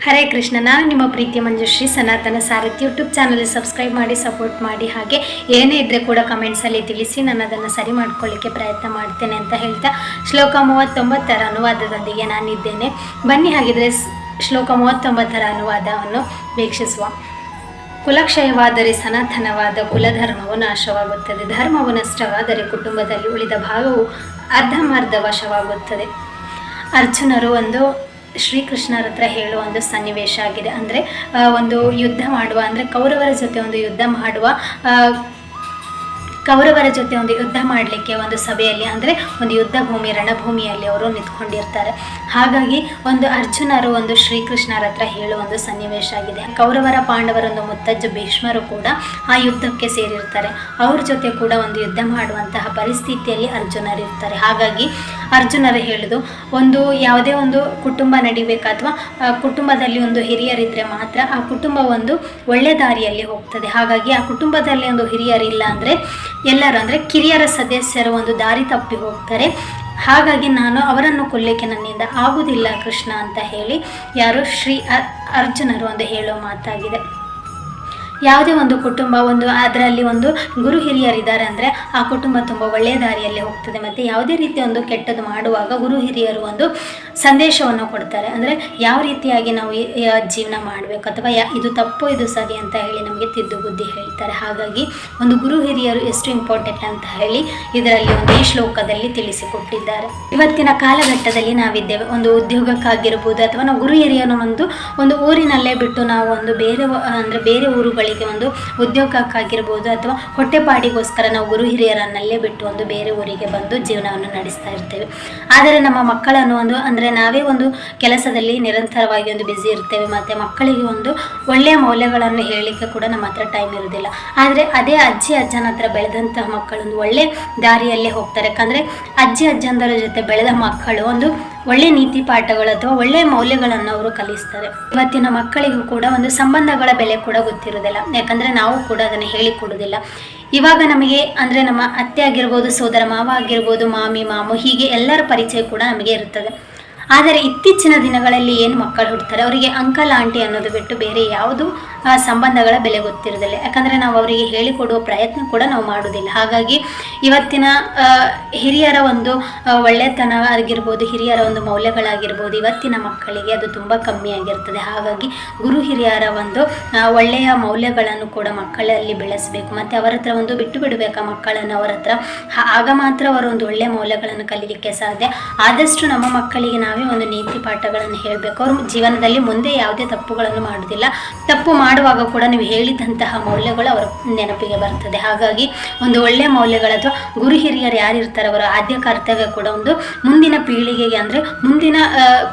ಹರೇ ಕೃಷ್ಣ. ನಾನು ನಿಮ್ಮ ಪ್ರೀತಿಯ ಮಂಜುಶ್ರೀ. ಸನಾತನ ಸಾರಥಿ ಯೂಟ್ಯೂಬ್ ಚಾನಲ್ ಸಬ್ಸ್ಕ್ರೈಬ್ ಮಾಡಿ ಸಪೋರ್ಟ್ ಮಾಡಿ. ಹಾಗೆ ಏನೇ ಇದ್ದರೆ ಕೂಡ ಕಮೆಂಟ್ಸಲ್ಲಿ ತಿಳಿಸಿ, ನಾನು ಅದನ್ನು ಸರಿ ಮಾಡ್ಕೊಳ್ಳಿಕ್ಕೆ ಪ್ರಯತ್ನ ಮಾಡ್ತೇನೆ ಅಂತ ಹೇಳ್ತಾ ಶ್ಲೋಕ 39ರ ಅನುವಾದದೊಂದಿಗೆ ನಾನಿದ್ದೇನೆ. ಬನ್ನಿ ಹಾಗಿದ್ರೆ ಶ್ಲೋಕ 39ರ ಅನುವಾದವನ್ನು ವೀಕ್ಷಿಸುವ. ಕುಲಕ್ಷಯವಾದರೆ ಸನಾತನವಾದ ಕುಲಧರ್ಮವು ನಾಶವಾಗುತ್ತದೆ. ಧರ್ಮವು ನಷ್ಟವಾದರೆ ಕುಟುಂಬದಲ್ಲಿ ಉಳಿದ ಭಾಗವು ಅರ್ಧಮರ್ಧ ವಶವಾಗುತ್ತದೆ. ಅರ್ಜುನರು ಶ್ರೀಕೃಷ್ಣರ ಹತ್ರ ಹೇಳುವ ಒಂದು ಸನ್ನಿವೇಶ ಆಗಿದೆ. ಅಂದರೆ ಒಂದು ಯುದ್ಧ ಮಾಡುವ, ಅಂದರೆ ಕೌರವರ ಜೊತೆ ಒಂದು ಯುದ್ಧ ಮಾಡಲಿಕ್ಕೆ ಒಂದು ಸಭೆಯಲ್ಲಿ, ಅಂದರೆ ಒಂದು ಯುದ್ಧ ಭೂಮಿ ರಣಭೂಮಿಯಲ್ಲಿ ಅವರು ನಿಂತ್ಕೊಂಡಿರ್ತಾರೆ. ಹಾಗಾಗಿ ಅರ್ಜುನರು ಶ್ರೀಕೃಷ್ಣರ ಹತ್ರ ಹೇಳುವ ಒಂದು ಸನ್ನಿವೇಶ ಆಗಿದೆ. ಕೌರವರ ಪಾಂಡವರ ಮುತ್ತಜ್ಜ ಭೀಷ್ಮರು ಕೂಡ ಆ ಯುದ್ಧಕ್ಕೆ ಸೇರಿರ್ತಾರೆ. ಅವ್ರ ಜೊತೆ ಕೂಡ ಒಂದು ಯುದ್ಧ ಮಾಡುವಂತಹ ಪರಿಸ್ಥಿತಿಯಲ್ಲಿ ಅರ್ಜುನರಿರ್ತಾರೆ. ಹಾಗಾಗಿ ಅರ್ಜುನರು ಹೇಳುದು, ಯಾವುದೇ ಒಂದು ಕುಟುಂಬ ನಡಿಬೇಕು ಅಥವಾ ಕುಟುಂಬದಲ್ಲಿ ಹಿರಿಯರಿದ್ರೆ ಮಾತ್ರ ಆ ಕುಟುಂಬ ಒಳ್ಳೆ ದಾರಿಯಲ್ಲಿ ಹೋಗ್ತದೆ. ಹಾಗಾಗಿ ಆ ಕುಟುಂಬದಲ್ಲಿ ಹಿರಿಯರಿಲ್ಲ ಅಂದರೆ ಎಲ್ಲರೂ, ಅಂದರೆ ಕಿರಿಯರ ಸದಸ್ಯರು ದಾರಿ ತಪ್ಪಿ ಹೋಗ್ತಾರೆ. ಹಾಗಾಗಿ ನಾನು ಅವರನ್ನು ಕೊಲ್ಲಕ್ಕೆ ನನ್ನಿಂದ ಆಗುವುದಿಲ್ಲ ಕೃಷ್ಣ ಅಂತ ಹೇಳಿ ಅರ್ಜುನರು ಹೇಳೋ ಮಾತಾಗಿದೆ. ಯಾವುದೇ ಒಂದು ಕುಟುಂಬ ಅದರಲ್ಲಿ ಗುರು ಹಿರಿಯರಿದ್ದಾರೆ ಅಂದರೆ ಆ ಕುಟುಂಬ ತುಂಬ ಒಳ್ಳೆಯ ದಾರಿಯಲ್ಲಿ ಹೋಗ್ತದೆ. ಮತ್ತು ಯಾವುದೇ ರೀತಿ ಕೆಟ್ಟದ್ದು ಮಾಡುವಾಗ ಗುರು ಹಿರಿಯರು ಸಂದೇಶವನ್ನು ಕೊಡ್ತಾರೆ. ಅಂದರೆ ಯಾವ ರೀತಿಯಾಗಿ ನಾವು ಜೀವನ ಮಾಡಬೇಕು ಅಥವಾ ಇದು ತಪ್ಪು ಇದು ಸರಿ ಅಂತ ಹೇಳಿ ನಮಗೆ ತಿದ್ದು ಬುದ್ಧಿ ಹೇಳ್ತಾರೆ. ಹಾಗಾಗಿ ಗುರು ಹಿರಿಯರು ಎಷ್ಟು ಇಂಪಾರ್ಟೆಂಟ್ ಅಂತ ಹೇಳಿ ಇದರಲ್ಲಿ ಈ ಶ್ಲೋಕದಲ್ಲಿ ತಿಳಿಸಿಕೊಟ್ಟಿದ್ದಾರೆ. ಇವತ್ತಿನ ಕಾಲಘಟ್ಟದಲ್ಲಿ ನಾವಿದ್ದೇವೆ. ಉದ್ಯೋಗಕ್ಕಾಗಿರ್ಬೋದು ಅಥವಾ ನಾವು ಗುರು ಹಿರಿಯರನ್ನು ಒಂದು ಊರಿನಲ್ಲೇ ಬಿಟ್ಟು ನಾವು ಬೇರೆ ಊರುಗಳಿಗೆ ಉದ್ಯೋಗಕ್ಕಾಗಿರ್ಬೋದು ಅಥವಾ ಹೊಟ್ಟೆಪಾಡಿಗೋಸ್ಕರ ನಾವು ಗುರು ಹಿರಿಯರನ್ನಲ್ಲೇ ಬಿಟ್ಟು ಬೇರೆ ಊರಿಗೆ ಬಂದು ಜೀವನವನ್ನು ನಡೆಸ್ತಾ ಇರ್ತೇವೆ. ಆದರೆ ನಮ್ಮ ಮಕ್ಕಳನ್ನು ಅಂದರೆ ನಾವೇ ಕೆಲಸದಲ್ಲಿ ನಿರಂತರವಾಗಿ ಬ್ಯುಸಿ ಇರ್ತೇವೆ. ಮತ್ತು ಮಕ್ಕಳಿಗೆ ಒಳ್ಳೆಯ ಮೌಲ್ಯಗಳನ್ನು ಹೇಳಲಿಕ್ಕೆ ಕೂಡ ನಮ್ಮ ಹತ್ರ ಟೈಮ್ ಇರೋದಿಲ್ಲ. ಆದರೆ ಅದೇ ಅಜ್ಜಿ ಅಜ್ಜನ ಹತ್ರ ಬೆಳೆದಂತಹ ಮಕ್ಕಳು ಒಳ್ಳೆ ದಾರಿಯಲ್ಲೇ ಹೋಗ್ತಾರೆ. ಯಾಕಂದರೆ ಅಜ್ಜಿ ಅಜ್ಜಂದರ ಜೊತೆ ಬೆಳೆದ ಮಕ್ಕಳು ಒಳ್ಳೆ ನೀತಿ ಪಾಠಗಳು ಅಥವಾ ಒಳ್ಳೆಯ ಮೌಲ್ಯಗಳನ್ನು ಅವರು ಕಲಿಸ್ತಾರೆ. ಇವತ್ತಿನ ಮಕ್ಕಳಿಗೂ ಕೂಡ ಸಂಬಂಧಗಳ ಬೆಲೆ ಕೂಡ ಗೊತ್ತಿರೋದಿಲ್ಲ. ಯಾಕಂದರೆ ನಾವು ಕೂಡ ಅದನ್ನು ಹೇಳಿಕೊಡೋದಿಲ್ಲ. ಇವಾಗ ನಮಗೆ ಅಂದರೆ ನಮ್ಮ ಅತ್ತೆ ಆಗಿರ್ಬೋದು, ಸೋದರ ಮಾವ ಆಗಿರ್ಬೋದು, ಮಾಮಿ ಮಾಮು, ಹೀಗೆ ಎಲ್ಲರ ಪರಿಚಯ ಕೂಡ ನಮಗೆ ಇರುತ್ತದೆ. ಆದರೆ ಇತ್ತೀಚಿನ ದಿನಗಳಲ್ಲಿ ಏನು ಮಕ್ಕಳು ಹುಡ್ತಾರೆ ಅವರಿಗೆ ಅಂಕಲ್ ಆಂಟಿ ಅನ್ನೋದು ಬಿಟ್ಟು ಬೇರೆ ಯಾವುದು ಸಂಬಂಧಗಳ ಬೆಲೆ ಗೊತ್ತಿರೋದಿಲ್ಲ. ಯಾಕಂದರೆ ನಾವು ಅವರಿಗೆ ಹೇಳಿಕೊಡುವ ಪ್ರಯತ್ನ ಕೂಡ ನಾವು ಮಾಡೋದಿಲ್ಲ. ಹಾಗಾಗಿ ಇವತ್ತಿನ ಹಿರಿಯರ ಒಳ್ಳೆತನ ಆಗಿರ್ಬೋದು, ಹಿರಿಯರ ಮೌಲ್ಯಗಳಾಗಿರ್ಬೋದು ಇವತ್ತಿನ ಮಕ್ಕಳಿಗೆ ಅದು ತುಂಬ ಕಮ್ಮಿಯಾಗಿರ್ತದೆ. ಹಾಗಾಗಿ ಗುರು ಹಿರಿಯರ ಒಳ್ಳೆಯ ಮೌಲ್ಯಗಳನ್ನು ಕೂಡ ಮಕ್ಕಳಲ್ಲಿ ಬೆಳೆಸಬೇಕು. ಮತ್ತು ಅವರ ಹತ್ರ ಬಿಟ್ಟು ಬಿಡಬೇಕು ಮಕ್ಕಳನ್ನು ಅವರ ಹತ್ರ. ಆಗ ಮಾತ್ರ ಅವರು ಒಳ್ಳೆಯ ಮೌಲ್ಯಗಳನ್ನು ಕಲೀಲಿಕ್ಕೆ ಸಾಧ್ಯ. ಆದಷ್ಟು ನಮ್ಮ ಮಕ್ಕಳಿಗೆ ನಾವೇ ನೀತಿ ಪಾಠಗಳನ್ನು ಹೇಳಬೇಕು. ಅವರು ಜೀವನದಲ್ಲಿ ಮುಂದೆ ಯಾವುದೇ ತಪ್ಪುಗಳನ್ನು ಮಾಡೋದಿಲ್ಲ. ತಪ್ಪು ಮಾಡುವಾಗ ಕೂಡ ನೀವು ಹೇಳಿದಂತಹ ಮೌಲ್ಯಗಳು ಅವರ ನೆನಪಿಗೆ ಬರ್ತದೆ. ಹಾಗಾಗಿ ಒಳ್ಳೆಯ ಮೌಲ್ಯಗಳು ಅಥವಾ ಗುರು ಹಿರಿಯರು ಯಾರಿರ್ತಾರೆ ಅವರ ಆದ್ಯ ಕರ್ತವ್ಯ ಕೂಡ ಮುಂದಿನ ಪೀಳಿಗೆಗೆ, ಅಂದರೆ ಮುಂದಿನ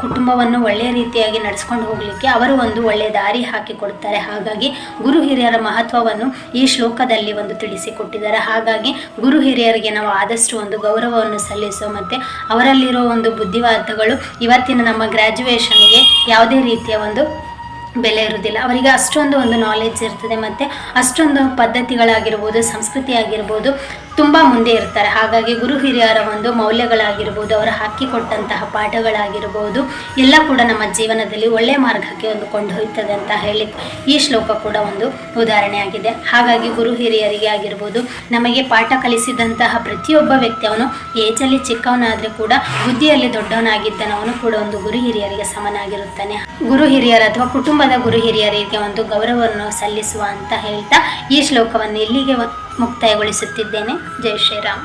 ಕುಟುಂಬವನ್ನು ಒಳ್ಳೆಯ ರೀತಿಯಾಗಿ ನಡೆಸ್ಕೊಂಡು ಹೋಗಲಿಕ್ಕೆ ಅವರು ಒಳ್ಳೆಯ ದಾರಿ ಹಾಕಿ ಕೊಡ್ತಾರೆ. ಹಾಗಾಗಿ ಗುರು ಹಿರಿಯರ ಮಹತ್ವವನ್ನು ಈ ಶ್ಲೋಕದಲ್ಲಿ ತಿಳಿಸಿಕೊಟ್ಟಿದ್ದಾರೆ. ಹಾಗಾಗಿ ಗುರು ಹಿರಿಯರಿಗೆ ನಾವು ಆದಷ್ಟು ಗೌರವವನ್ನು ಸಲ್ಲಿಸೋ ಮತ್ತು ಅವರಲ್ಲಿರೋ ಬುದ್ಧಿವಾದಗಳು ಇವತ್ತಿನ ನಮ್ಮ ಗ್ರ್ಯಾಜುಯೇಷನ್ಗೆ ಯಾವುದೇ ರೀತಿಯ ಬೆಲೆ ಇರುವುದಿಲ್ಲ. ಅವರಿಗೆ ಅಷ್ಟೊಂದು ನಾಲೆಡ್ಜ್ ಇರ್ತದೆ ಮತ್ತು ಅಷ್ಟೊಂದು ಪದ್ಧತಿಗಳಾಗಿರ್ಬೋದು, ಸಂಸ್ಕೃತಿ ಆಗಿರ್ಬೋದು ತುಂಬ ಮುಂದೆ ಇರ್ತಾರೆ. ಹಾಗಾಗಿ ಗುರು ಹಿರಿಯರ ಮೌಲ್ಯಗಳಾಗಿರ್ಬೋದು, ಅವರು ಹಾಕಿಕೊಟ್ಟಂತಹ ಪಾಠಗಳಾಗಿರ್ಬೋದು ಎಲ್ಲ ಕೂಡ ನಮ್ಮ ಜೀವನದಲ್ಲಿ ಒಳ್ಳೆಯ ಮಾರ್ಗಕ್ಕೆ ಕೊಂಡೊಯ್ತದೆ ಅಂತ ಹೇಳಿ ಈ ಶ್ಲೋಕ ಕೂಡ ಉದಾಹರಣೆಯಾಗಿದೆ. ಹಾಗಾಗಿ ಗುರು ಹಿರಿಯರಿಗೆ ಆಗಿರ್ಬೋದು, ನಮಗೆ ಪಾಠ ಕಲಿಸಿದಂತಹ ಪ್ರತಿಯೊಬ್ಬ ವ್ಯಕ್ತಿ ಅವನು ಏಜಲ್ಲಿ ಚಿಕ್ಕವನಾದರೆ ಕೂಡ ಬುದ್ಧಿಯಲ್ಲಿ ದೊಡ್ಡವನಾಗಿದ್ದಾನೆ, ಅವನು ಕೂಡ ಗುರು ಹಿರಿಯರಿಗೆ ಸಮನಾಗಿರುತ್ತಾನೆ. ಗುರು ಹಿರಿಯರ ಅಥವಾ ಕುಟುಂಬದ ಗುರು ಹಿರಿಯರಿಗೆ ಗೌರವವನ್ನು ಸಲ್ಲಿಸುವ ಅಂತ ಹೇಳ್ತಾ ಈ ಶ್ಲೋಕವನ್ನು ಇಲ್ಲಿಗೆ ಮುಕ್ತಾಯಗೊಳಿಸುತ್ತಿದ್ದೇನೆ. ಜೈ ಶ್ರೀರಾಮ್.